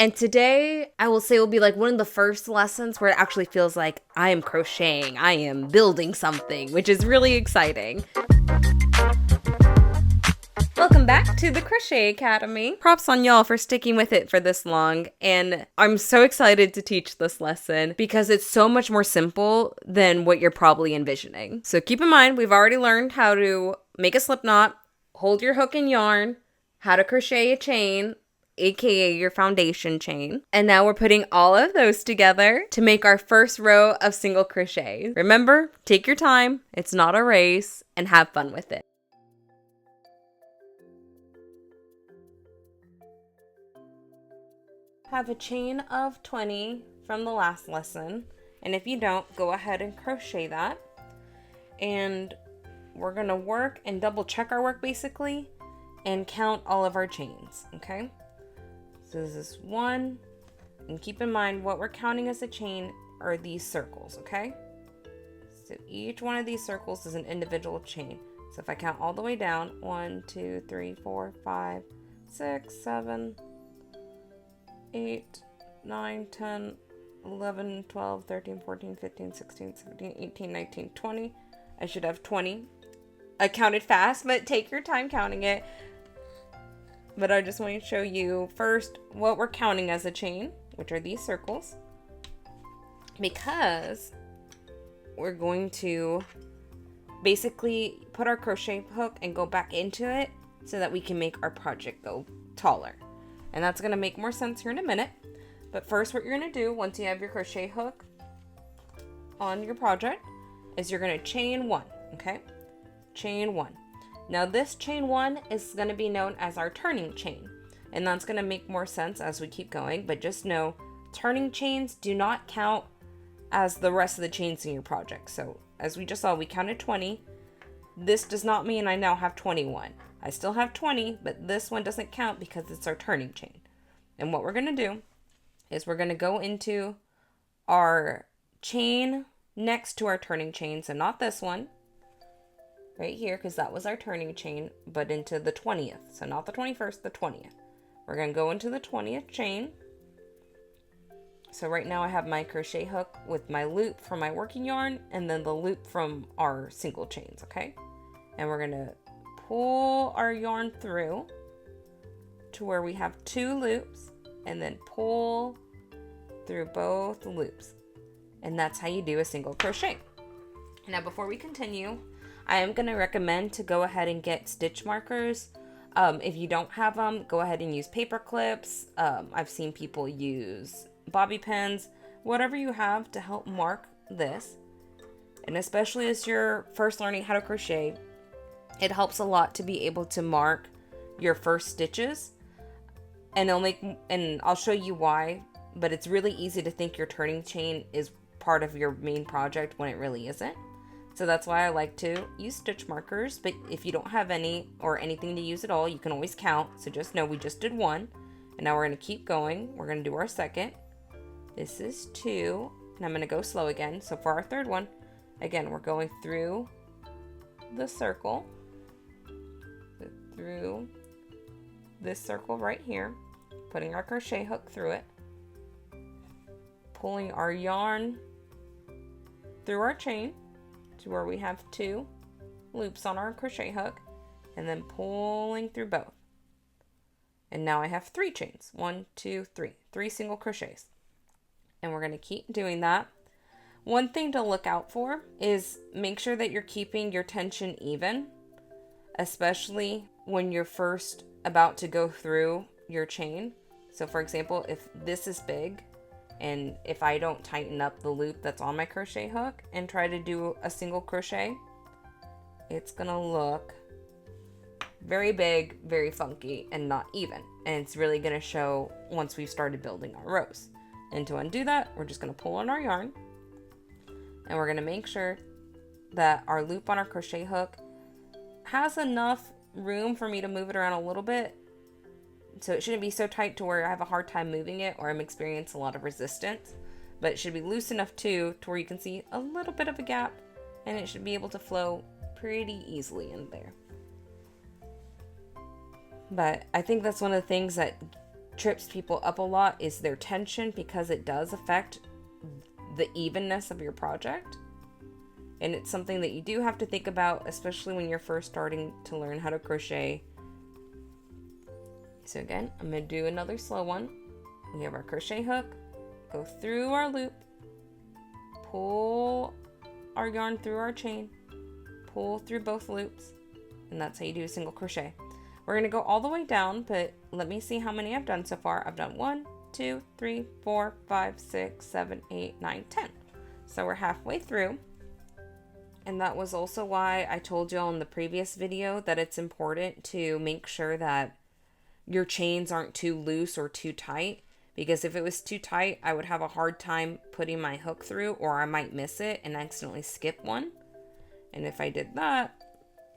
And today, I will say, will be like one of the first lessons where it actually feels like I am crocheting, I am building something, which is really exciting. Welcome back to the Crochet Academy. Props on y'all for sticking with it for this long, and I'm so excited to teach this lesson because it's so much more simple than what you're probably envisioning. So keep in mind, we've already learned how to make a slip knot, hold your hook and yarn, how to crochet a chain, aka your foundation chain. And now we're putting all of those together to make our first row of single crochet. Remember, take your time, it's not a race, and have fun with it. Have a chain of 20 from the last lesson, and if you don't, go ahead and crochet that. And we're gonna work and double check our work basically and count all of our chains, okay? So this is 1, and keep in mind what we're counting as a chain are these circles, okay? So each one of these circles is an individual chain. So if I count all the way down, 1, 2, 3, 4, 5, 6, 7, 8, 9, 10, 11, 12, 13, 14, 15, 16, 17, 18, 19, 20. I should have 20. I counted fast, but take your time counting it. But I just want to show you first what we're counting as a chain, which are these circles. Because we're going to basically put our crochet hook and go back into it so that we can make our project go taller. And that's going to make more sense here in a minute. But first, what you're going to do once you have your crochet hook on your project is you're going to chain 1, okay? Chain 1. Now this chain 1 is going to be known as our turning chain. And that's going to make more sense as we keep going. But just know, turning chains do not count as the rest of the chains in your project. So as we just saw, we counted 20. This does not mean I now have 21. I still have 20, but this one doesn't count because it's our turning chain. And what we're going to do is we're going to go into our chain next to our turning chain. So not this one right here, because that was our turning chain, but into the 20th. So not the 21st, the 20th. We're going to go into the 20th chain. So right now I have my crochet hook with my loop from my working yarn and then the loop from our single chains, okay? And we're going to pull our yarn through to where we have 2 loops and then pull through both loops. And that's how you do a single crochet. Now before we continue, I am going to recommend to go ahead and get stitch markers. If you don't have them, go ahead and use paper clips. I've seen people use bobby pins, whatever you have to help mark this. And especially as you're first learning how to crochet, it helps a lot to be able to mark your first stitches. And I'll show you why, but it's really easy to think your turning chain is part of your main project when it really isn't. So that's why I like to use stitch markers, but if you don't have any or anything to use at all, you can always count. So just know we just did 1, and now we're going to keep going. We're going to do our second. This is 2, and I'm going to go slow again. So for our third one, again, we're going through the circle, through this circle right here, putting our crochet hook through it, pulling our yarn through our chain to where we have 2 loops on our crochet hook, and then pulling through both. And now I have 3 chains. 1, 2, 3. 3 single crochets. And we're going to keep doing that. One thing to look out for is make sure that you're keeping your tension even, especially when you're first about to go through your chain. So for example, if this is big, and if I don't tighten up the loop that's on my crochet hook and try to do a single crochet, it's gonna look very big, very funky, and not even. And it's really gonna show once we've started building our rows. And to undo that, we're just gonna pull on our yarn, and we're gonna make sure that our loop on our crochet hook has enough room for me to move it around a little bit. So it shouldn't be so tight to where I have a hard time moving it or I'm experiencing a lot of resistance. But it should be loose enough too to where you can see a little bit of a gap, and it should be able to flow pretty easily in there. But I think that's one of the things that trips people up a lot is their tension, because it does affect the evenness of your project. And it's something that you do have to think about, especially when you're first starting to learn how to crochet. So again, I'm going to do another slow one. We have our crochet hook, go through our loop, pull our yarn through our chain, pull through both loops, and that's how you do a single crochet. We're going to go all the way down, but let me see how many I've done so far. I've done 1, 2, 3, 4, 5, 6, 7, 8, 9, 10. So we're halfway through. And that was also why I told you all in the previous video that it's important to make sure that your chains aren't too loose or too tight, because if it was too tight, I would have a hard time putting my hook through, or I might miss it and accidentally skip one. And if I did that,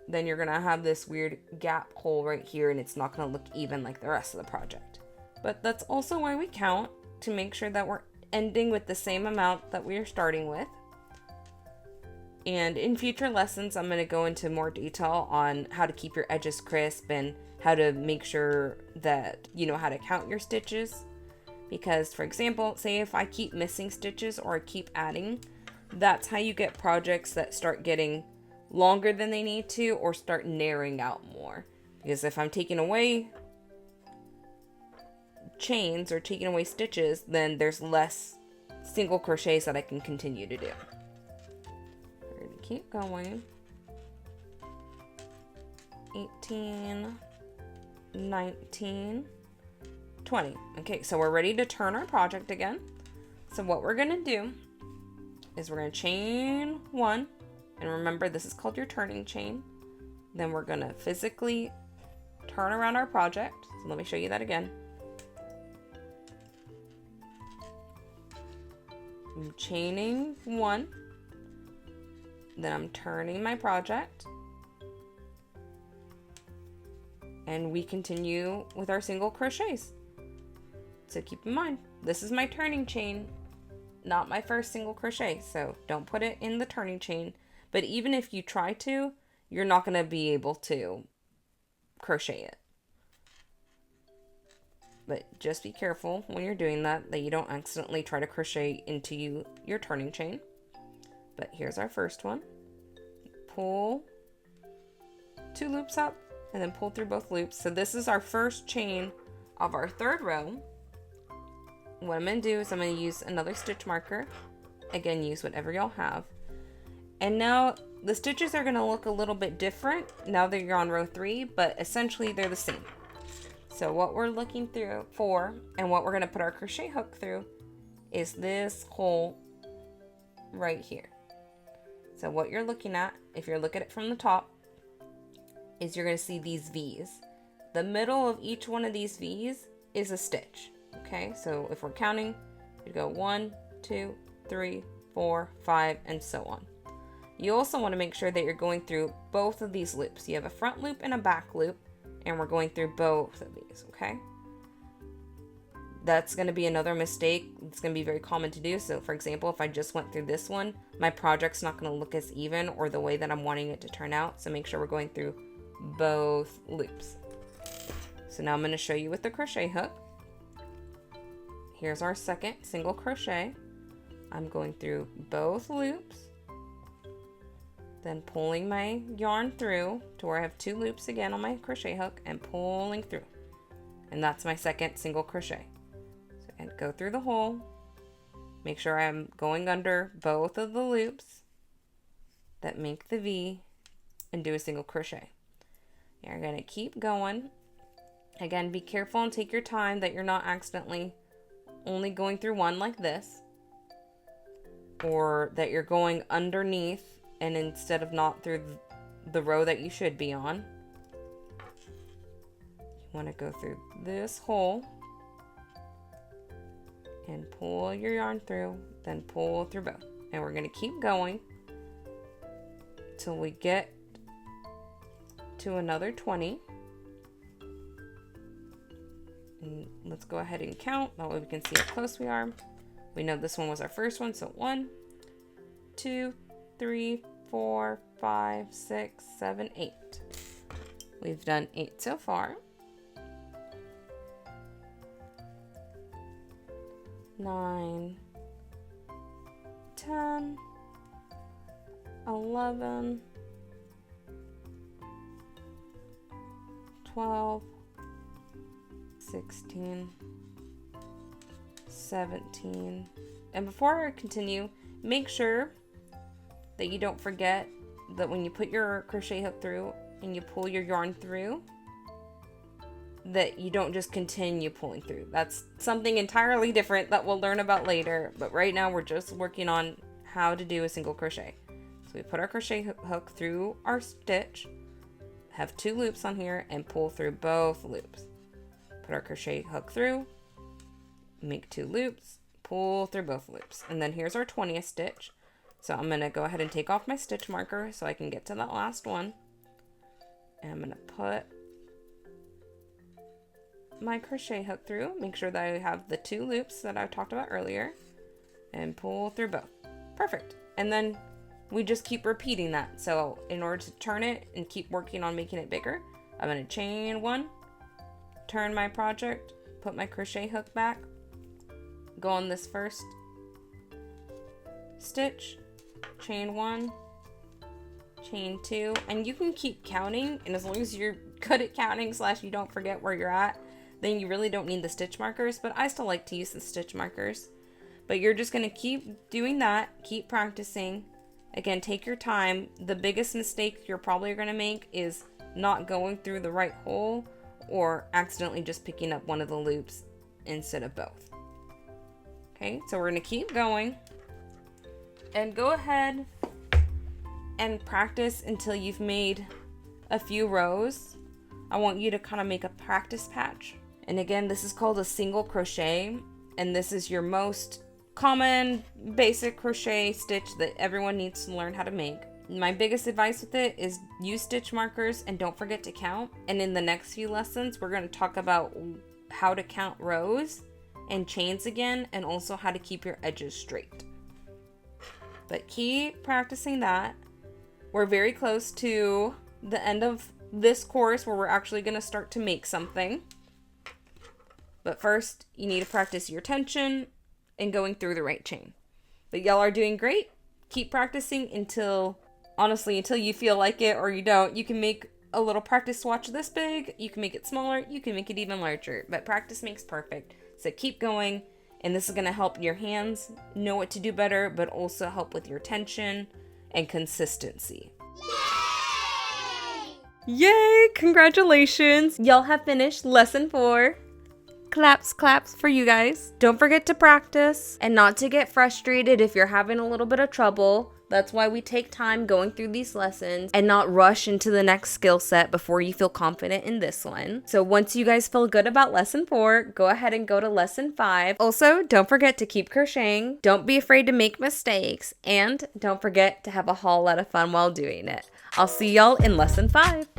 then you're gonna have this weird gap hole right here, and it's not gonna look even like the rest of the project. But that's also why we count, to make sure that we're ending with the same amount that we are starting with. And in future lessons, I'm going to go into more detail on how to keep your edges crisp and how to make sure that you know how to count your stitches. Because, for example, say if I keep missing stitches or I keep adding, that's how you get projects that start getting longer than they need to, or start narrowing out more. Because if I'm taking away chains or taking away stitches, then there's less single crochets that I can continue to do. Keep going. 18, 19, 20. Okay, so we're ready to turn our project again. So what we're gonna do is we're gonna chain 1, and remember this is called your turning chain. Then we're gonna physically turn around our project. So let me show you that again. I'm chaining 1. Then I'm turning my project, and we continue with our single crochets. So keep in mind, this is my turning chain, not my first single crochet, so don't put it in the turning chain. But even if you try to, you're not going to be able to crochet it. But just be careful when you're doing that you don't accidentally try to crochet into your turning chain. But here's our first one. Pull 2 loops up and then pull through both loops. So this is our first chain of our third row. What I'm going to do is I'm going to use another stitch marker. Again, use whatever y'all have. And now the stitches are going to look a little bit different now that you're on row 3, but essentially they're the same. So what we're looking through for, and what we're going to put our crochet hook through, is this hole right here. So what you're looking at, if you're looking at it from the top, is you're going to see these V's. The middle of each one of these V's is a stitch. Okay, so if we're counting, you go 1, 2, 3, 4, 5, and so on. You also want to make sure that you're going through both of these loops. You have a front loop and a back loop, and we're going through both of these, okay? That's going to be another mistake. It's going to be very common to do. So for example, if I just went through this one, my project's not going to look as even or the way that I'm wanting it to turn out. So make sure we're going through both loops. So now I'm going to show you with the crochet hook. Here's our second single crochet. I'm going through both loops, then pulling my yarn through to where I have 2 loops again on my crochet hook and pulling through. And that's my second single crochet. So and go through the hole, make sure I'm going under both of the loops that make the V, and do a single crochet. You're going to keep going. Again, be careful and take your time that you're not accidentally only going through one like this, or that you're going underneath and instead of not through the row that you should be on. You want to go through this hole and pull your yarn through, then pull through both. And we're going to keep going till we get to another 20. And let's go ahead and count. That way we can see how close we are. We know this one was our first one, so 1, 2, 3, 4, 5, 6, 7, 8. We've done 8 so far. 9, 10, 11, 12, 16, 17. And before I continue, make sure that you don't forget that when you put your crochet hook through and you pull your yarn through, that you don't just continue pulling through. That's something entirely different that we'll learn about later, but right now we're just working on how to do a single crochet. So we put our crochet hook through our stitch, have 2 loops on here, and pull through both loops. Put our crochet hook through, make 2 loops, pull through both loops, and then here's our 20th stitch. So I'm going to go ahead and take off my stitch marker so I can get to that last one. And I'm going to put my crochet hook through, make sure that I have the 2 loops that I talked about earlier, and pull through both. Perfect. And then we just keep repeating that. So in order to turn it and keep working on making it bigger, I'm going to chain 1, turn my project, put my crochet hook back, go on this first stitch, chain 1, chain 2, and you can keep counting, and as long as you're good at counting / you don't forget where you're at, then you really don't need the stitch markers, but I still like to use the stitch markers. But you're just going to keep doing that, keep practicing. Again, take your time. The biggest mistake you're probably going to make is not going through the right hole or accidentally just picking up one of the loops instead of both. Okay, so we're going to keep going and go ahead and practice until you've made a few rows. I want you to kind of make a practice patch. And again, this is called a single crochet, and this is your most common basic crochet stitch that everyone needs to learn how to make. My biggest advice with it is use stitch markers and don't forget to count. And in the next few lessons, we're going to talk about how to count rows and chains again, and also how to keep your edges straight. But keep practicing that. We're very close to the end of this course where we're actually going to start to make something. But first, you need to practice your tension and going through the right chain. But y'all are doing great. Keep practicing until you feel like it or you don't. You can make a little practice swatch this big. You can make it smaller. You can make it even larger. But practice makes perfect. So keep going. And this is going to help your hands know what to do better, but also help with your tension and consistency. Yay! Congratulations! Y'all have finished lesson 4. Claps for you guys. Don't forget to practice and not to get frustrated if you're having a little bit of trouble. That's why we take time going through these lessons and not rush into the next skill set before you feel confident in this one. So once you guys feel good about lesson 4, go ahead and go to lesson 5. Also, don't forget to keep crocheting. Don't be afraid to make mistakes. And don't forget to have a whole lot of fun while doing it. I'll see y'all in lesson 5.